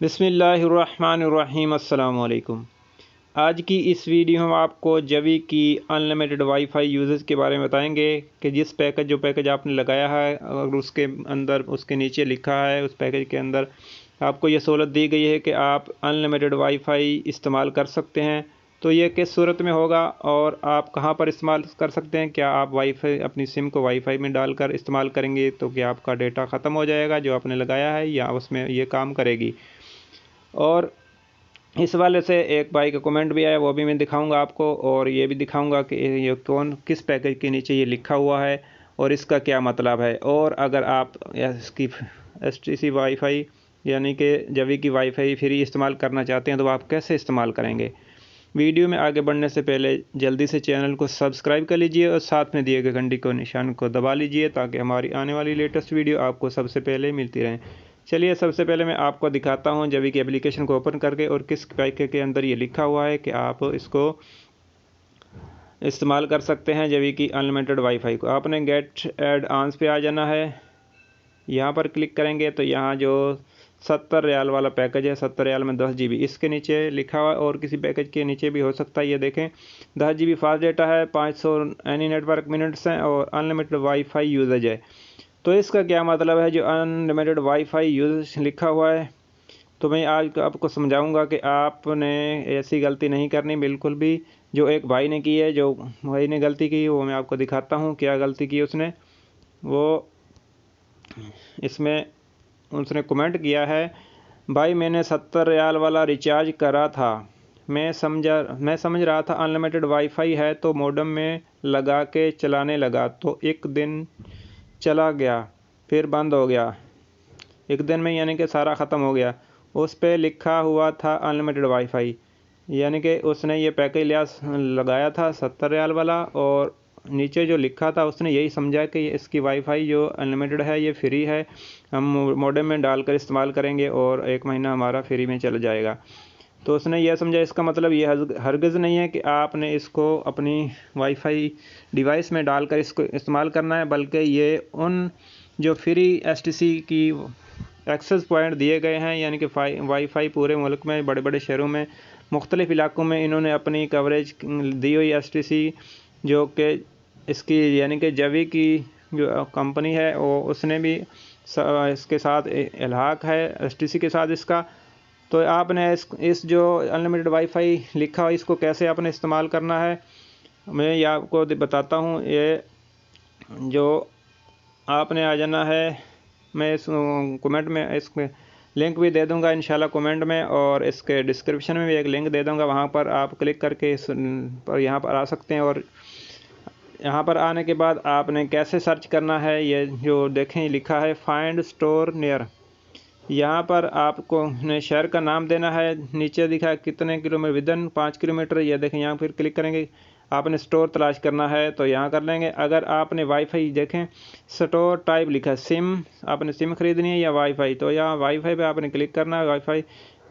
बिस्मिल्लाहिर्रहमानिर्रहीम। अस्सलाम वालेकुम। आज की इस वीडियो में हम आपको जवी की अनलिमिटेड वाईफाई यूजेस के बारे में बताएंगे कि जो पैकेज आपने लगाया है, अगर उसके अंदर उसके नीचे लिखा है उस पैकेज के अंदर आपको ये सहूलत दी गई है कि आप अनलिमिटेड वाईफाई इस्तेमाल कर सकते हैं, तो ये किस सूरत में होगा और आप कहाँ पर इस्तेमाल कर सकते हैं। क्या आप वाईफाई अपनी सिम को वाईफाई में डालकर इस्तेमाल करेंगे तो क्या आपका डेटा ख़त्म हो जाएगा जो आपने लगाया है, या उसमें ये काम करेगी। और इस वाले से एक भाई का कमेंट भी आया, वो भी मैं दिखाऊंगा आपको, और ये भी दिखाऊंगा कि ये किस पैकेज के नीचे ये लिखा हुआ है और इसका क्या मतलब है। और अगर आप इसकी STC वाईफाई यानी कि जवी की वाईफाई फ्री इस्तेमाल करना चाहते हैं तो आप कैसे इस्तेमाल करेंगे। वीडियो में आगे बढ़ने से पहले जल्दी से चैनल को सब्सक्राइब कर लीजिए और साथ में दिए गए घंटी को निशान को दबा लीजिए ताकि हमारी आने वाली लेटेस्ट वीडियो आपको सबसे पहले मिलती रहे। चलिए सबसे पहले मैं आपको दिखाता हूं जवी की एप्लीकेशन को ओपन करके और किस पैकेज के अंदर ये लिखा हुआ है कि आप इसको इस्तेमाल कर सकते हैं जवी की अनलिमिटेड वाईफाई को। आपने गेट एड ऑन्स पे आ जाना है, यहाँ पर क्लिक करेंगे तो यहाँ जो 70 रियाल वाला पैकेज है, 70 रियाल में 10 GB इसके नीचे लिखा हुआ है, और किसी पैकेज के नीचे भी हो सकता है। ये देखें 10 GB फास्ट डेटा है, 500 एनी नेटवर्क मिनट्स हैं और अनलिमिटेड वाईफाई यूजेज है। तो इसका क्या मतलब है जो अनलिमिटेड वाईफाई यूज लिखा हुआ है, तो मैं आज आपको समझाऊंगा कि आपने ऐसी गलती नहीं करनी बिल्कुल भी जो एक भाई ने की है। जो भाई ने गलती की वो मैं आपको दिखाता हूँ क्या गलती की उसने। वो इसमें उसने कमेंट किया है, भाई मैंने 70 रियाल वाला रिचार्ज करा था, मैं समझ रहा था अनलिमिटेड वाईफाई है तो मॉडेम में लगा के चलाने लगा, तो एक दिन चला गया फिर बंद हो गया। एक दिन में यानी कि सारा ख़त्म हो गया। उस पर लिखा हुआ था अनलिमिटेड वाईफाई, यानी कि उसने ये पैकेज लिया लगाया था 70 रियाल वाला, और नीचे जो लिखा था उसने यही समझा कि इसकी वाईफाई जो अनलिमिटेड है ये फ्री है, हम मॉडेम में डालकर इस्तेमाल करेंगे और एक महीना हमारा फ्री में चल जाएगा। तो उसने यह समझा, इसका मतलब ये हरगिज़ नहीं है कि आपने इसको अपनी वाईफाई डिवाइस में डालकर इसको इस्तेमाल करना है, बल्कि ये उन जो फ्री STC की एक्सेस पॉइंट दिए गए हैं, यानी कि वाईफाई पूरे मुल्क में बड़े बड़े शहरों में मुख्तलिफ़ इलाकों में इन्होंने अपनी कवरेज दी हुई STC, जो कि इसकी यानी कि जवी की जो कंपनी है वो उसने भी इसके साथ इल्हाक है STC के साथ इसका। तो आपने इस जो अनलिमिटेड वाईफाई लिखा हो इसको कैसे आपने इस्तेमाल करना है मैं ये आपको बताता हूँ। ये जो आपने आ जाना है, मैं इस कमेंट में इसमें लिंक भी दे दूंगा इंशाल्लाह कमेंट में, और इसके डिस्क्रिप्शन में भी एक लिंक दे दूंगा, वहाँ पर आप क्लिक करके इस पर यहाँ पर आ सकते हैं। और यहाँ पर आने के बाद आपने कैसे सर्च करना है, ये जो देखें लिखा है फाइंड स्टोर नियर, यहाँ पर आपको शहर का नाम देना है। नीचे दिखा है कितने किलोमीटर, विदिन 5 किलोमीटर, ये देखें यहाँ फिर क्लिक करेंगे। आपने स्टोर तलाश करना है तो यहाँ कर लेंगे। अगर आपने वाईफाई देखें स्टोर टाइप लिखा है सिम, आपने सिम खरीदनी है या वाईफाई, तो यहाँ वाईफाई पे आपने क्लिक करना है, वाईफाई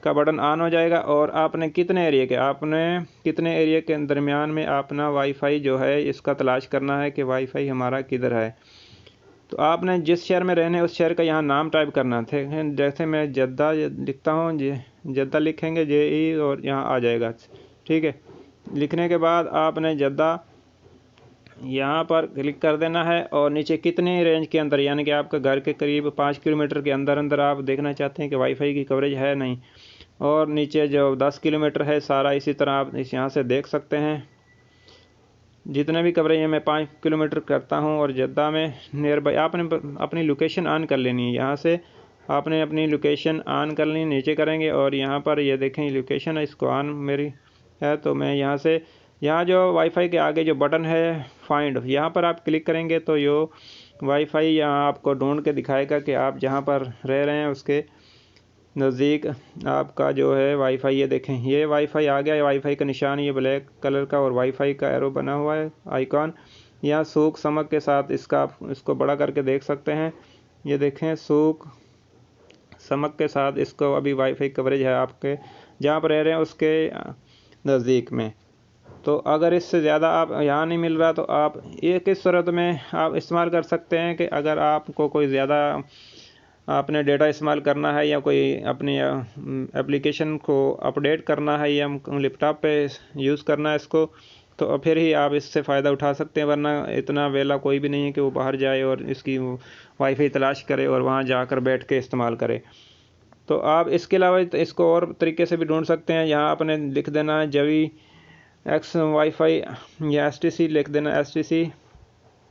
का बटन ऑन हो जाएगा। और आपने कितने एरिया के दरमियान में अपना वाईफाई जो है इसका तलाश करना है कि वाईफाई हमारा किधर है। तो आपने जिस शहर में रहने उस शहर का यहाँ नाम टाइप करना थे, जैसे मैं जद्दा लिखता हूँ, जद्दा लिखेंगे JE और यहाँ आ जाएगा। ठीक है, लिखने के बाद आपने जद्दा यहाँ पर क्लिक कर देना है, और नीचे कितने रेंज के अंदर, यानी कि आपका घर के करीब 5 किलोमीटर के अंदर अंदर आप देखना चाहते हैं कि वाईफाई की कवरेज है नहीं, और नीचे जो 10 किलोमीटर है सारा इसी तरह आप इस यहाँ से देख सकते हैं। जितने भी कवरेज है मैं 5 किलोमीटर करता हूं, और जद्दा में नियर बाई आपने अपनी लोकेशन ऑन कर लेनी है। यहाँ से आपने अपनी लोकेशन ऑन कर लेनी, नीचे करेंगे और यहाँ पर ये देखें लोकेशन है, इसको ऑन मेरी है, तो मैं यहाँ से यहाँ जो वाईफाई के आगे जो बटन है फाइंड, यहाँ पर आप क्लिक करेंगे तो यो वाईफाई यहाँ आपको ढूंढ के दिखाएगा कि आप जहाँ पर रह रहे हैं उसके नज़दीक आपका जो है वाईफाई। ये देखें ये वाईफाई आ गया, वाईफाई का निशान ये ब्लैक कलर का और वाईफाई का एरो बना हुआ है आइकॉन। यहाँ सूख समक के साथ इसको बड़ा करके देख सकते हैं। ये देखें सूख समक के साथ इसको अभी वाईफाई कवरेज है आपके जहाँ पर रह रहे हैं उसके नज़दीक में। तो अगर इससे ज़्यादा आप यहाँ नहीं मिल रहा तो आप एक इस सूरत में आप इस्तेमाल कर सकते हैं कि अगर आपको कोई ज़्यादा आपने डेटा इस्तेमाल करना है या कोई अपनी एप्लीकेशन को अपडेट करना है या लैपटॉप पे यूज़ करना है इसको, तो फिर ही आप इससे फ़ायदा उठा सकते हैं, वरना इतना वेला कोई भी नहीं है कि वो बाहर जाए और इसकी वाईफाई तलाश करे और वहाँ जाकर बैठ के इस्तेमाल करे। तो आप इसके अलावा इसको और तरीके से भी ढूंढ सकते हैं। यहाँ आपने लिख देना है जवी एक्स वाईफाई या STC लिख देना, STC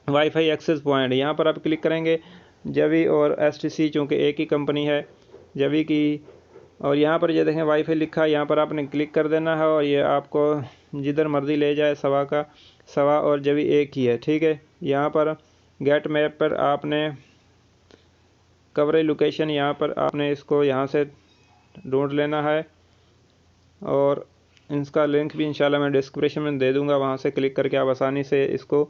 वाईफाई एक्सेस पॉइंट। यहाँ पर आप क्लिक करेंगे, जवी और STC चूँकि एक ही कंपनी है जवी की, और यहाँ पर ये देखें वाईफाई लिखा है, यहाँ पर आपने क्लिक कर देना है और ये आपको जिधर मर्ज़ी ले जाए। सवा और जवी एक ही है, ठीक है। यहाँ पर गेट मैप पर आपने कवरेज लोकेशन, यहाँ पर आपने इसको यहाँ से ढूंढ लेना है, और इसका लिंक भी इंशाल्लाह मैं डिस्क्रिप्शन में दे दूँगा, वहाँ से क्लिक करके आप आसानी से इसको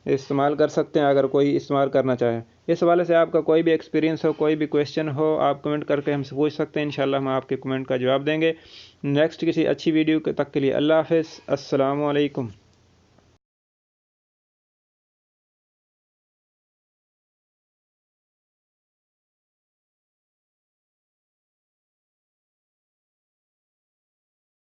इस्तेमाल कर सकते हैं अगर कोई इस्तेमाल करना चाहे। इस हवाले से आपका कोई भी एक्सपीरियंस हो, कोई भी क्वेश्चन हो, आप कमेंट करके हमसे पूछ सकते हैं। इंशाल्लाह हम आपके कमेंट का जवाब देंगे नेक्स्ट किसी अच्छी वीडियो तक के लिए। अल्लाह हाफ़िज़, अस्सलामु अलैकुम।